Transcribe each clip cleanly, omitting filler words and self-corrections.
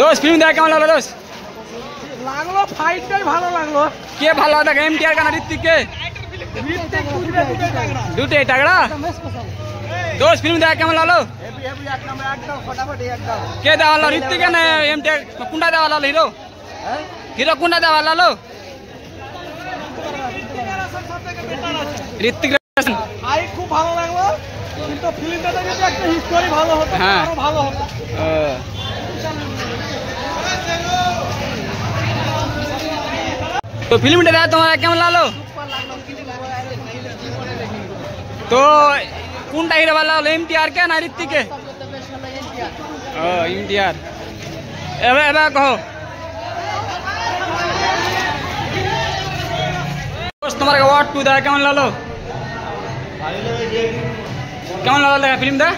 দোস্ত ফিল্ম দেখা কেমন লাগলো দোস্ত? লাগলো ফাইটটাই ভালো লাগলো। কে ভালো লাগে এমটিআর का ना ऋतिक के? দুটোই তাগড়া। দোস্ত ফিল্ম দেখা কেমন লাগলো? কে দেওয়া হলো ঋতিক না এমটিআর? কোনটা দেওয়া হলো হিরো? হিরো কোনটা দেওয়া হলো? ঋতিক রোশন। ফাইট খুব ভালো লাগলো, কিন্তু ফিল্মটাতে যদি একটা হিস্টোরি ভালো হতো আরো ভালো হতো। তো ফিল্মটা দেখা তোমার কেমন লাগলো? তো কোনটা হিরো ভালো লাগলো, এমটিআর के না ঋতিক के? এমটিআর। এবার কहो তোমার ওয়ার্ড 2 দেখা কেমন লাগলো? কেমন লাগলো দেখা ফিল্মটা?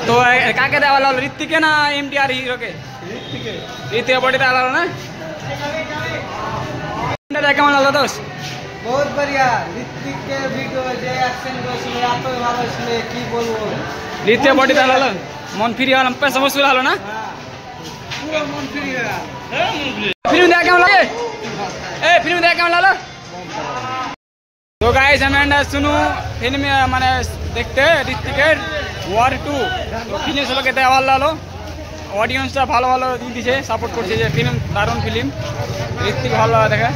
তো কাকে দেওয়া লাগলো, ঋতিক के না এমটিআর হিরো के? ঋতিক বডি দেওয়া লাগলো না? কেমন লাগলো দোস্ত? बहुत बढ़िया। ऋतिक के वीडियो जे एक्शन করছিল এত ভালো ছিল, কি বলবো। ঋতিক বডি দেওয়া লাগলো, মন ফ্রি হলাম, पैसा वसूल হলো না? পুরো মন ফ্রি হয়ে গেল। ফিল্ম দেখা কেমন লাগে? ফিল্ম দেখা কেমন লাগলো? তো গাইস আমি শুনু ফিল্ম মানে দেখতে ঋতিকের ওয়ার 2। তো ফিল্ম সবাইকে দেওয়া ভালো লাগলো, অডিয়েন্সটা ভালো ভালো দিছে, সাপোর্ট করছে যে ফিল্ম দারুণ ফিল্ম, ঋতিক ভালো দেখে।